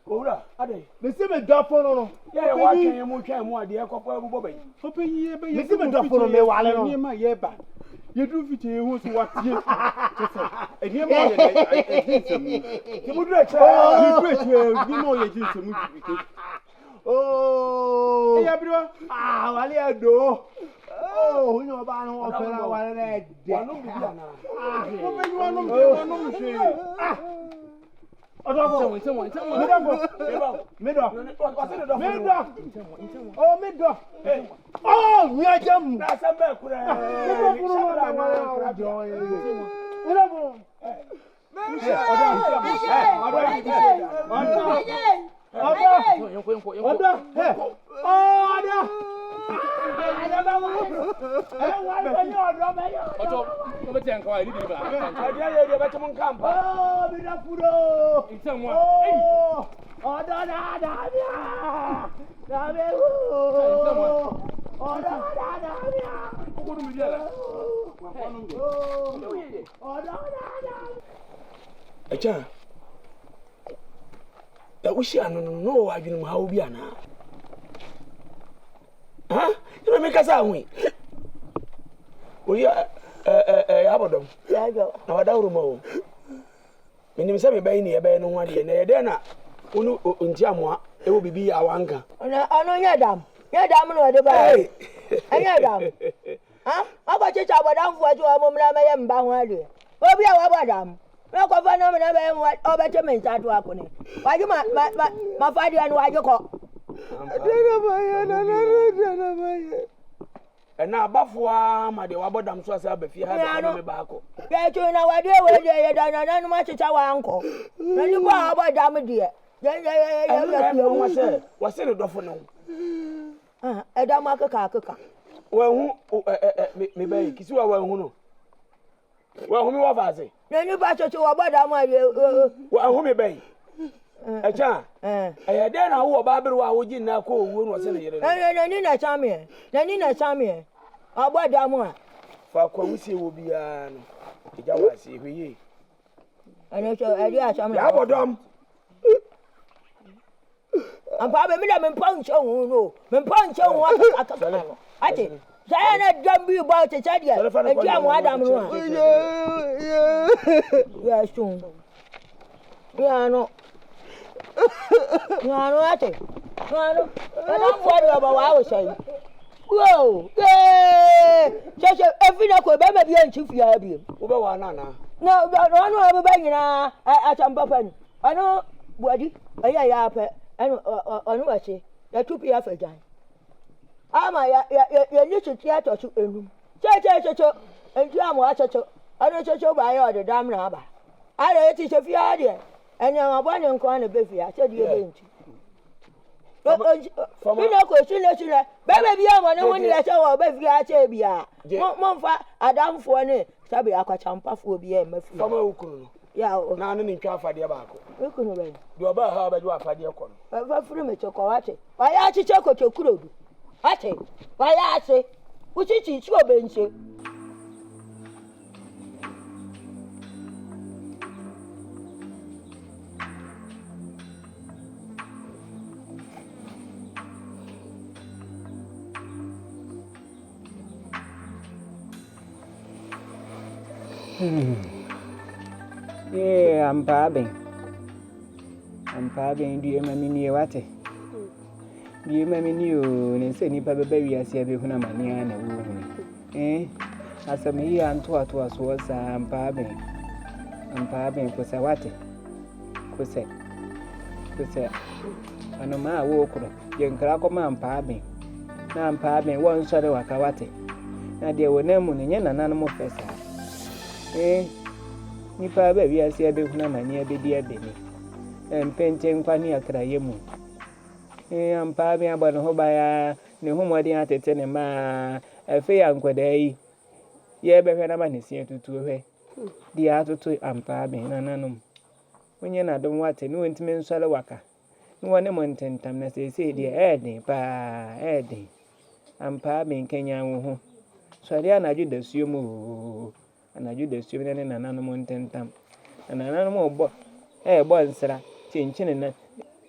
Ora, ade. Me see me dafo no. Yeah, wa twen mu twen mu ade ekofo ebubo bayi. Openyi e be ye. Me see me dafo no me wale no. Ni ma ye ba. Ye Dufie ye hu so watie. Tese. Eni ma ye na ejinse mu. Ti mu dure che. Ni dure che, ni mo ye ejinse mu Dufie. Oh. E ya biro. Ah, wale ado. Oh, nyo ba no o fe na wale na de. Wanu bi bia na. Ah, openyi wanu hwe. Ah. Oh, Echa. That we see no adwene mu hawo bia na. Ha? You make us away. We Bodom. Yeah, go. Na wadawru mo. Minim se me bayi ne ebe no ho ade na ye de na unu ntiamoa e wo bibi ya wanka. Ono nya dam. Nya dam no de ba. Anya dam. Ha? Aba checha abadam fu ajo amomra me ye mba ho ade. Obi a wa abadam. Na ko fa no me na be mo obete me ntatu akone. Waje ma fadi anu waje ko. Dena baye. Na abafoa ma de wabodam so asa ba fie ha da me ba ko. Ya chu na wade we ye da na nu ma checha wa anko. Na ni ko abodam de. Ya wase ne dofo no. Edam akaka. Wa hu me bayi kisi wa hu no. Wa hu mi wa faze. Na ni ba checha wa bodam wa hu me bayi. Echa eh de na wo ba bere wa wo gi na ko owo no se ne yere. Na ni na chame. Abodam a. Fa kwa wusie wo bia no. Eja wa se hweye. Ana so edi achame. Ya Bodom. Ampa be mi da me ponche hu no. Me ponche hu akaka no. Ati saya na dambi ba te chadia. Edi amu adam no a. Ya shun. Ya no. Ate. No. Adam for ba wa wo sai. Whoa! Just every day, go back maybe and chief ya be. Uba wa na. No, no, be nyina. I am papa. I know body. Ya pe. Anu onu wa se. Ya tupi ya fejan. Ama ya ni tuti ato su enum. Che. Entu amu achocho. Anu chocho ba ya de dam na ba. Ara ti se fi ade. Enya abone nko na be fi a se de be nti. Mina ko sile bebe bia mo ne woni le se wo be fi a che bia mo fa adamfo ne sabe akwachampafo bia e mafi fama ukunu no ya o na ne ntwa afade ba ko ukunu be do ba ha ba ju afade ko no fa furu me choko wache wa ya chiche ko chokurodu wache wa ya ase uchichi chi obenche Yeah, I'm pabbing. Do you remember me? What? You may mean you, and say, Nipper baby, I see a big money and a woman. As a me and to us was Pabbing. And Pabbing was a water. Cosette. And a man walk, young Crackman Pabbing. Now I'm Pabbing one sort of wakawati. Now there were no money and an animal festa. Nipper baby, I see a big money a bit dear baby. And painting funny a cryemu. I'm Pabbing about the Hobaya, the home wedding at a tenema, a fair uncle day. Ye be hwe na ma ne sie tutu hwe di atoto ampa be na nanom onye na dom wate no ntime nsole waka no wone mo ntentam na se di eden pa eden ampa be nkenya wo ho so dia na ju dasuo mu anaju dasuo ne na nanom ntentam na nanom obo bo nsra chinchine na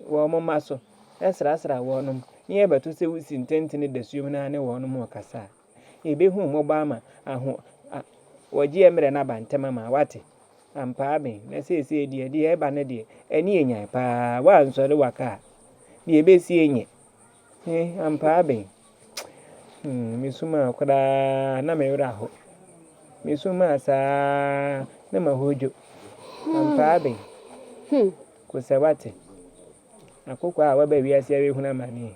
wo mo maso esra wo nom ye beto se wusi ntentene dasuo na ne wo nom okasa ebe hu mo ba ma aho waji emre na bantema ma wate ampa be na se die eba ne die eni enyan pa wa nsore waka die ebe si enye ampa be misuma kwada na mewra ho misuma sa na mahojo ampa be ko se wate akoko a wa ba wi ase awe hu na mani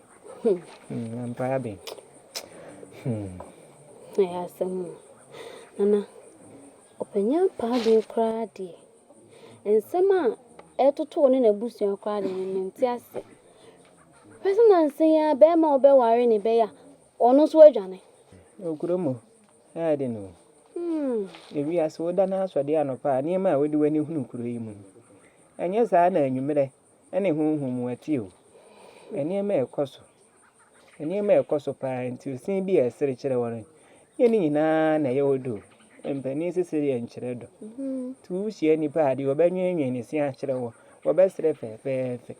ampa be ya sam nana openya paade kra de ensema etoto ne na busu kra de nti ase person nse ya be ma obe ware ne be ya ono so adwane okuromo ade no ewi ase woda na asode anopa ne ma wodi wani hunu kuro yi mu enye saa na anwumre ene hunhum wati o ene ma ekoso pa nti osin bi esere kire wore yeni nyina na ye wodo empani sisiri enkyere do tu hie nipa ade obanwenwen ne sia kyere wo obesere fefefe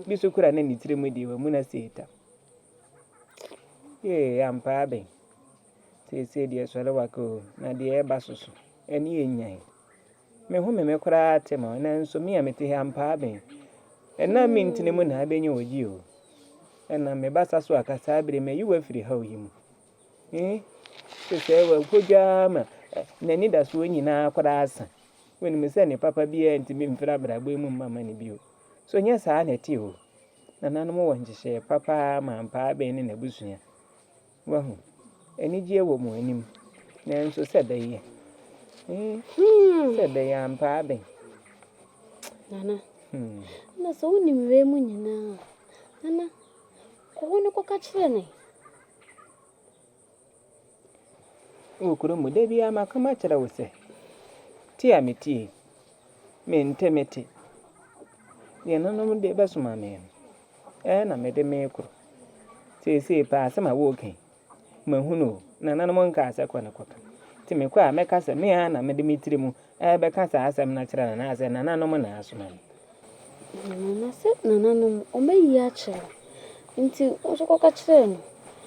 bi sukura na nitire mu di wa mu na seta ampa be se die sole wako na de eba soso eni enyan me hu me kura tema na nso me amete ampa be ena mintine mu na abenye oji o ena me basa so akasa abire me yiwa firi ha oyimu se wa koja ma na ni da so nyina kwada asa weni me se ne papa bia ntimi mfira bragbo mu mama ne bio so nya saa na ti o na nanom wo njehye papa ma mpa be ne na busunya wahu enije wo mu anim na nso se da ye se da ya mpa be nana na so ni mwe mu nyina nana ko woni ko ka kire ne okuro mu de bia makama kire wo se ti amiti me ntemete ye nanom de basuma me na me de me kuro se pa asema wo ken mahunu na nanom nka ase kwa na kwaka ti me kwa me kasa me na me de mitire mu be kasa asem na kire na ase na nanom na asuma nana se nanom o meyi a kire nti o so ko ka kire no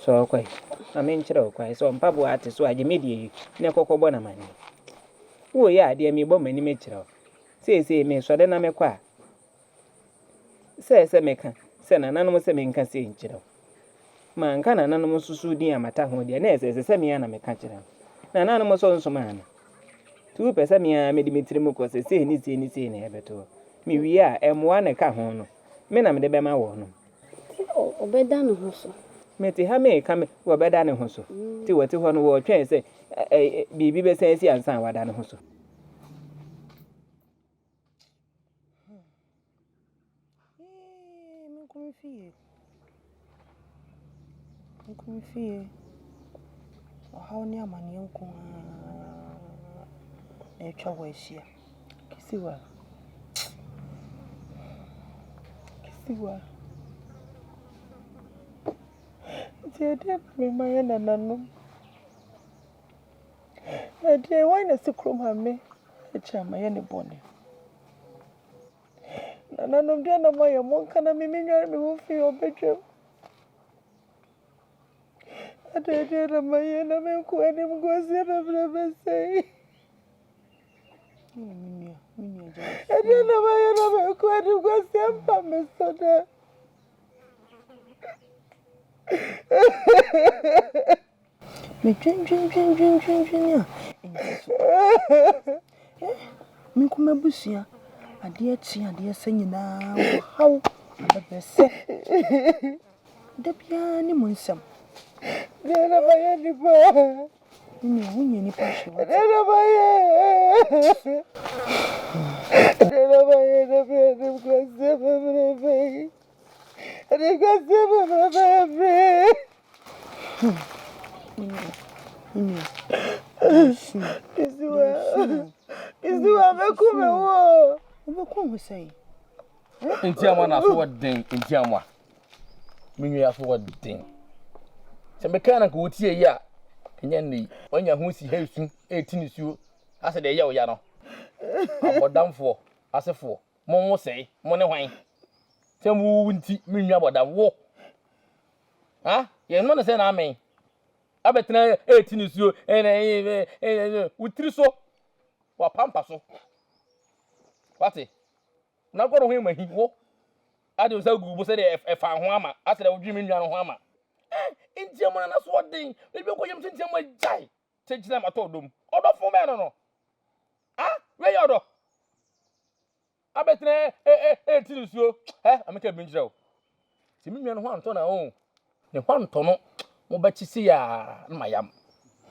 so kwai na me nkire o kwai so mpabo ate so age medie ne kokobọ na mani wo ya ade mi bo mani me kire se me so de na me kwa se meka se na nanom se me nka se nkire ma nka na nanom susu din amata ho de na se me ya na meka kire na nanom so nso ma na tu pese me ya me di mitire mu ko se ni na ebeto mi wi a emwa na ka ho no me na me de be ma wo no obeda no ho so meti ha me ka me obeda ne ho so ti wati ho no wo twen se bibi be sensi ansan wada ne ho so Nkumfie how ni amani nko na etwa wa ahia kisiwa Jede me maye na nanom ade why na sikrom ha me echa maye ne bone na nanom dia na maye monka na me menware me wo fi obedwam ade na maye na me ko ani mgozi na brebe sei minia ade na maye na me ko ani mgozi ampa me soda Me twin ya. Me kuma busia. Ade sanyina wo haw. Abese. Da bia ni mo nsam. Dena baye ni ba. Ni wunye ni pashe wa. Dena baye na be ni kwase be. Ade kwase be. Isuwa mekume wo. Ubekume sai. Ntiamwa na so den ntiamwa. Minwe ya so den. Se mekana ko tie yi a kenya ni onya ho si hesu etini suo ase de ye wo ya no. Abodamfo asefo mo sei mo ne hwan. Se mu nti minwe abodam wo. Ha? Ye no na se na amen. Abetena etini suo utiri so wa pampa so. Wati? Na goro ho mahi wo. Ade so gugu se de efa ho ama ase de wodwi minwa no ho ama. Ntiamwa na so den ebi ko yem ntiamwa jai tejina matodom odofo me no ah we yodo abetene tinusuo ameka binjira o ti minwa no ho anto na o ne ho anto no mo ba chisi ya na mayam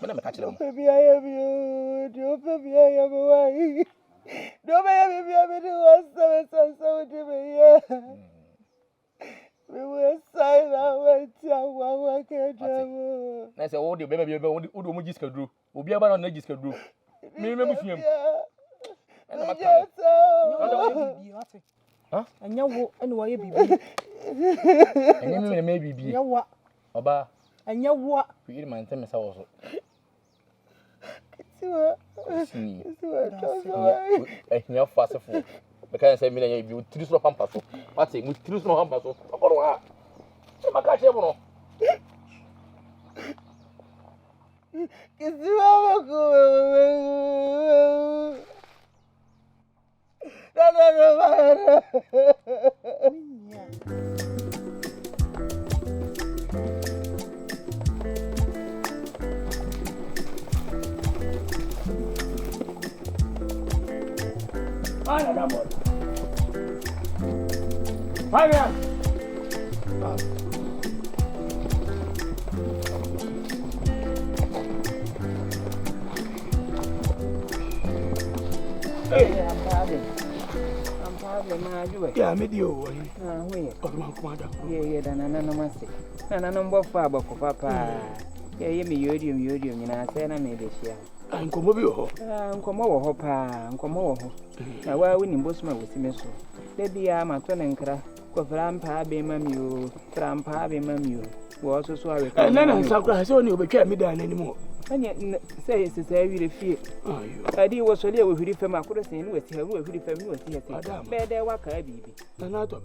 me na me ka kire mo Baby ayam yo baby ayam wai do baby baby do so de me we were silent wa kedamo na say o de baby o de mo jiska duro obi aba na jiska duro me bufiam na maka ha Anya wo ene wo ye bibi. Enye me bibi. Yawa. Oba. Anya wo. Kuiri man teme sa wo so. Tiwa. Ehia fasefo. Because say me na you tiri so pampa so. What say mu tiri so pampa so. Okoro ha. Se maka che bono. Kisiwa ko. No. Yeah, me dio. Yeah, Nana Masti. Nana number 5 for papa. Yeah, me yodium, you know, I said I made this year. Uncle Mobile. Uncle Moho, Uncle Moho. Now, why winning Bosman with me so? There be a maton and cra, Coframpa be mamu, Trampa be mamu, who also saw it. And then I saw you became me down anymore. And yet, say it's a very fear. I did was so dear with you from my could have seen with her with you from you here. Bed there, what can I be? Another.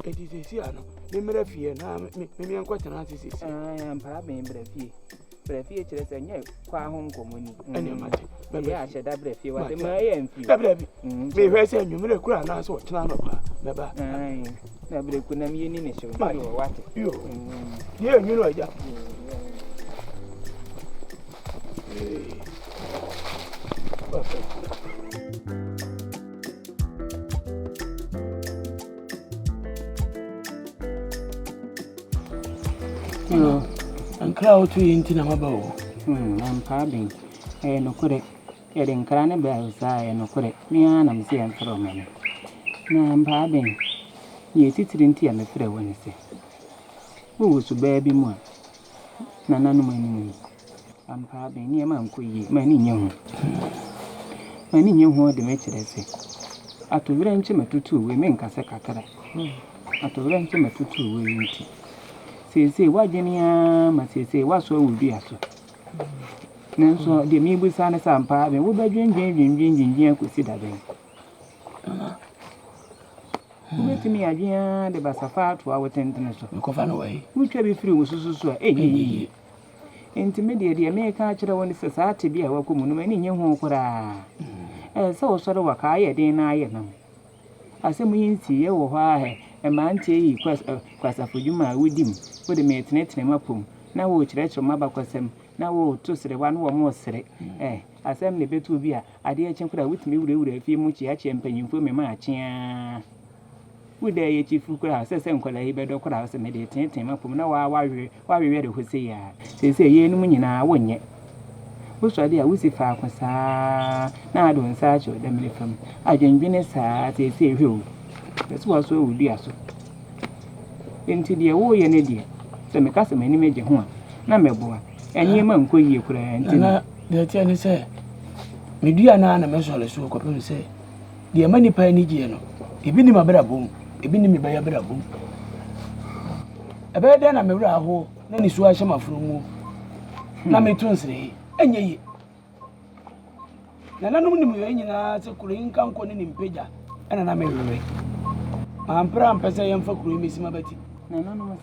It is a Siano. Remember fear now, maybe I'm quite an answer. I am probably breath, and yet, quite home community. And your mother. Maybe I said that breath, you are the Mayan. Be very you made a crown as what Clan of Baba. Never could have been in what you. Yeah, you know, yeah. No, and crowd to in Tinamabo. I'm pardon. No correct. Getting cranny bells, I no correct. Me and I'm seeing from me. No, I'm pardon. Ye sit in tea and the fair Wednesday. Who was to baby more? Nana no money. I'm probably near my uncle, many young. Many young who the match, I say. At to ranch him at 2, we make a second. At to ranch him at 2, we meet. Say, what Jenny, must say, what so would be as so. Now, so the me with Sanna Sampa, and we by Jane could see that day. Wait to me again, the Basafa to our tenderness. You can find away. We shall be free with so, eh? Intermediate, the American children society be a welcome many young who could so sort of a car, then I am. I say, we see you why a man tea quest for you, my with him, with the mate net name up. Now, which let your mother question, na wo to sere wa no wo mo sere asem ne betu bi a ade a chenkura wutimi wura fi mu chi a chempanyimfo me ma achia wuda ye chifu kura sese nkola yi bedo kura se me de tenten mapum na wa we de hose ya sese ye num nyina wonye wuso ade a wusi fa kwasa na ado nsa acho da mele fam adwenbine saa sese ehwe o so waso wudi aso enti de wo ye ne de se me kasa mani meje ho a na meboa eni ma nkoyie kura enti na de tie ne se medua na me so le so ko pe se de ma nipa ni gie no ebi ni mabra bom ebi ni me ba ya bra bom ebe de na me wura ho na ni so ahye mafuru mu na me tonsre enye yi na nanom ni me nyina se kuro nka nko ne nimpeja na me wewe ampra ampese yemfa kuro mesi mabati na nanom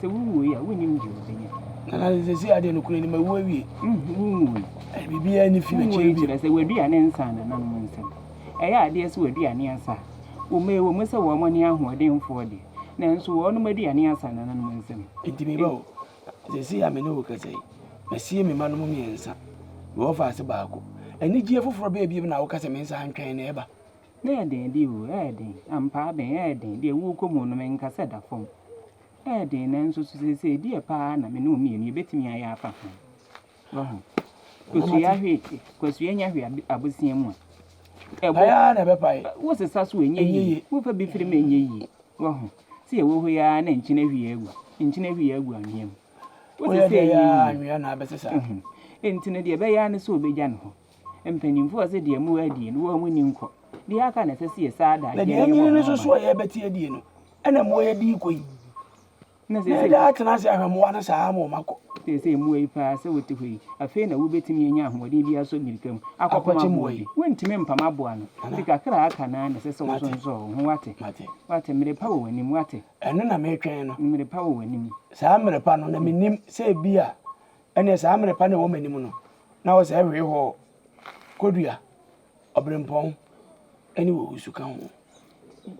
se wuwo ya wonim je obenya na se ade no kuro ni ma wo wie bibi ya ni fi me che se wadua ne nsa na nanom nsem eya ade se wadua ne nsa wo me se wo mo ne ahodenfo de na nso wo no madua ne nsa na nanom nsem intimi ba o se ya me no kase mesie me manom mi nsa wo fa se baako ani gie foforo ba bi na wo kase me nsa antwen na eba na eden di o eden ampa ben eden di wo komu no men kase da fom eden na nso se di pa na me no mi ni betimi aya afa ho kosu ya hwete kosu ya nya hwe abusia mu ebo ya na be pai wo se saso enye yi wo fa bi firi me enye yi wo ho se wo ho ya na nchine hwe agwa aniem wo se ya anwia na abesesa entine de be ya ne so obegya no ho empanimfo se de mu adi no wo mu ni nko de aka na se se sada de enyi ne so ya beti adi no ena mo ya di koyi na se da tana se ahwemo na sa mo mako se mu yi pa se wote hoi afi na wo betimi enya ahode bi aso mirikam akokoma mo yi wentime mpama boa no sika kra aka na na se so so ho wate mere pa wo anim wate eno na me twen no mere pa wo anim sa mere pa no na menim se bia ene sa mere pa na wo manim no na wo se hwe ho kodua obrempon eni wo usuka ho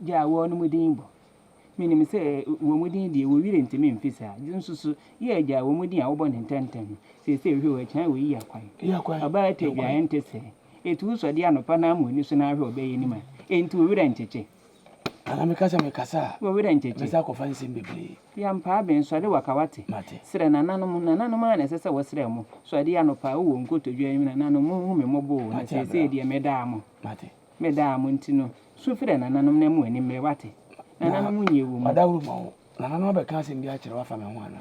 ja wo no mudin bo minim se wo mudin de wo wire ntimi mfisa nsusu ye ja wo mudin a wo bo ntenten se hwe wo chan wo yi akwan aba te bia ente se etu so de anopa na amoni so na hwe obeyi ni ma enti wo wire ncheche ana me kasa wo wire ncheche me sa ko fansi bebre ya mpa ben so de wakawate sire na nanom ana se wo sire mo so de anopa wo nkotodwa mi na nanom hu me mobo na se de meda mo meda mo ntino so fire na nanom na mu ani me wate na nanom nyewu mo adawru mo na nanom be kan se ndi a kire wa fa me ho ana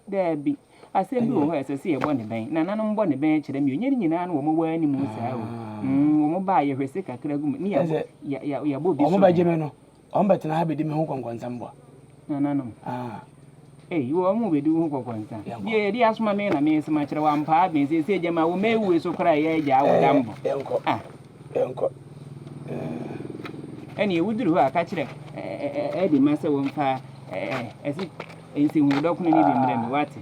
debi asem bi wo ese se ye bone ben na nanom bone ben kire mi onyeri nyina na wo mo wa ni mu saa wo mo ba ye hwese kakra gu ni ya bo bi so mo ba je me no o mbetena ha be di me ho konkonsan bo na nanom wo mo be di ho konkonsan ye di asuma me na me se ma kire wa mpa ben se je ma wo mewu so kra ye ja wo dambo enko eni wuduru ho aka kire di ma se wo mpa esi ensi hu dokunu ni bi mre me wate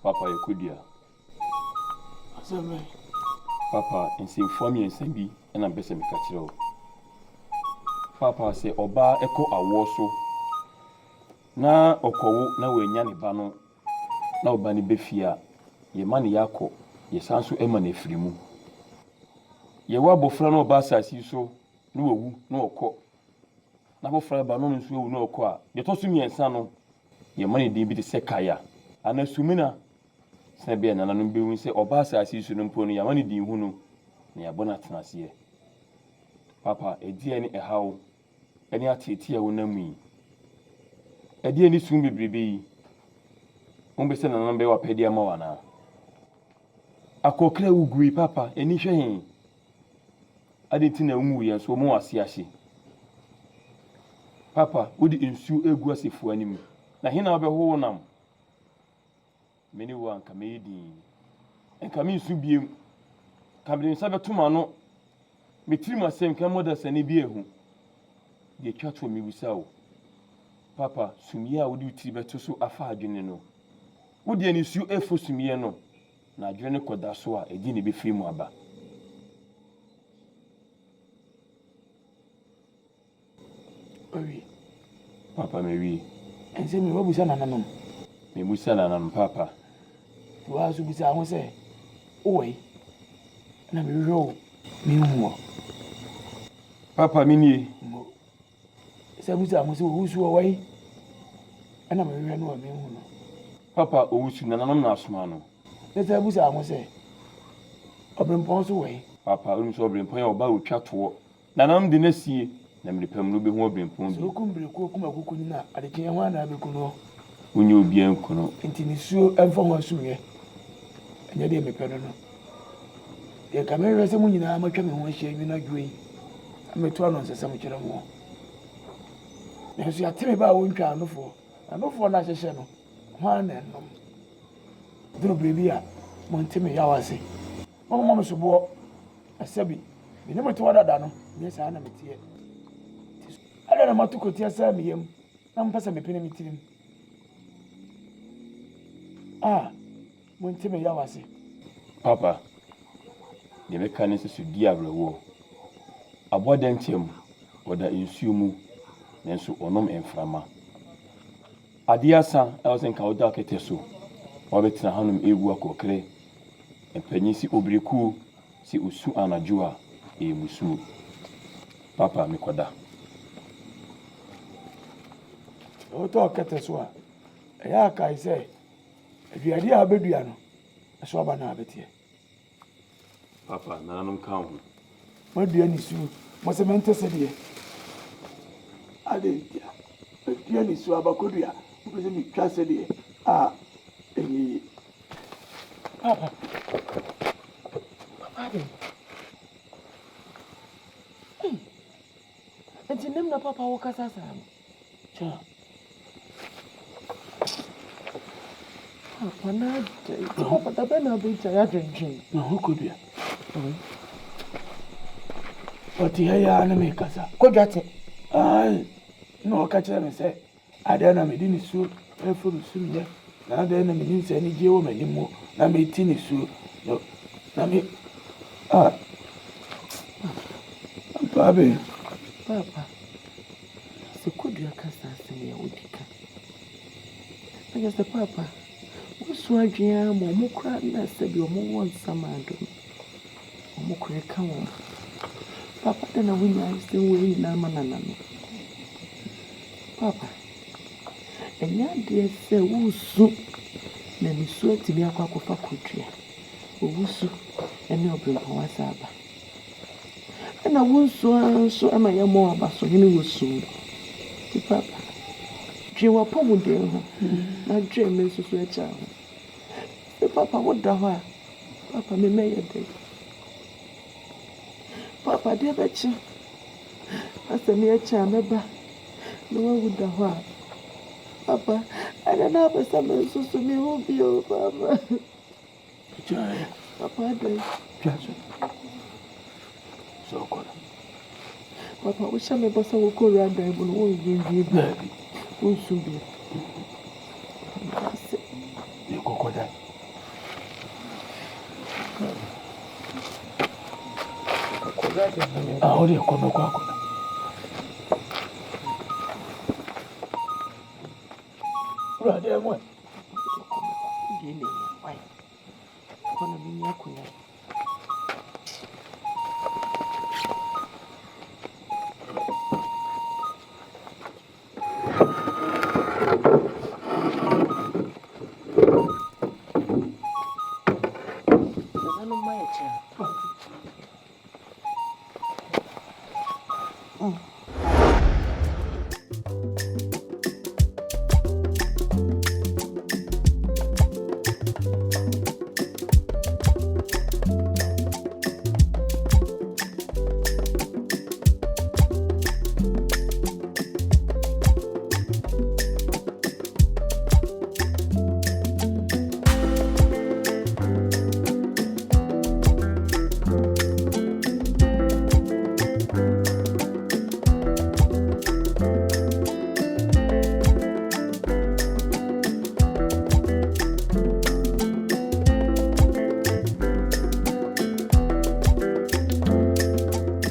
Papa Yakudia. Asare. Papa inform me bi na mpese me ka kire o. Papa say oba eko awo so na okowo na wanya ne ba no na oba ne befia ye ma ne yakọ ye sanso ema na efirimu. Ye wa bofra no oba asasi so na wawu na okọ na bofra ba no nso wawu na okọ a ye to so miensa no ye ma ne din bi de sekaya ana sumina se be na nanom be hu se oba asasi so no mpo no ya ma ne din hu no na ya bona tenase. Papa edie ni ehawo eni atete a wonam yi edie ni sum bebrebe yi on be se na nanom be wa pedi ama wana akokra ugui papa eni hwe hin adeti na umu ye so mo wase ahye papa wodi ensu egu asefu anim na hina obeho nam meni wa nka meedi enka me nsu biem kabiri nsa betuma no metiri masem ka moda sane bi ehu de twa to mi busa wo papa sumiye a wodi utiri beto so afa adwene no wodi ani su efo sumiye no na adwene koda so a edi ne be firi mu aba owi papa mewi ense mi wabusa nananom me busa nananom papa wa su bisa ho se oi na me ro mi hu papa mini se busa ho se wo su oi ana me ro no mi hu no papa owusu nananom na asoma no se busa ho se obrempon so oi papa unu so obrempon ya oba otwa to nananom de nasie na mrepam no be ho obrempon bi so kumbere ko kuma kuku ni na adekye ho ana be kuno unye obi enkono enti ni su emfo ho suye enya de mepe no de kamera se mu nyina matwa me ho ahia nwi na dwoi ameto ano nsesa mu kire mo na so ya teme ba wo ntwa anofo na hyehye no ho ana no duro bebi a mo nteme ya wase mo so bo asabi bi ne moto wadada no ne sa na metie ala na matukoti asa miyem na mpasa mepene mitirim mo nteme ya wase papa de be kan se sudi awrewo aboda ntem oda insuo mu nenso onom enframa adiasa elsen ka oda kete so obetina hanum ewu akokre empanyisi obreku si usu anajua musu papa mikoda o to kete so a ya kai se aduade a bedua no so aba na abetie papa nanum kan ho madua ni su mo se mente se de ade dia adua ni su abakodua mo se mi twa se de eyi papa ade enti nem na papa wo kasa sa cha papa na papa da bena be cha ya drenchen na hokodua oti ya na me kasa kodwate no ka kire me se ade na me di ni su efuru su ye na ade na me ni se ni je wo mani mu na me ti ni su no na me papa se kodua kasa se ya odika anya se papa usu adwea mo mo kra na se bi o mo won samado mo kra ka won papa da na wunya ise wo yi na manana no papa enya de se wusu na mi su atimi akwakofa kodua owusu ene obrempon wasaba na wunsu so ama ya mo abaso ni wusu ti papa jiwa pomu de ho na dwe me so so echa ho ti papa wo da ho papa me meye de papa de ba chi asa me echa meba no wo da ho papa ana na ba sa me so so me ho bi o papa jaya papa de jaso so kola papa wo shame bosa wo ko randa e bu no wo yi baby wo subi ni kokoda ori kono kwa kono rade mo ndi ni wai kono mi yakuna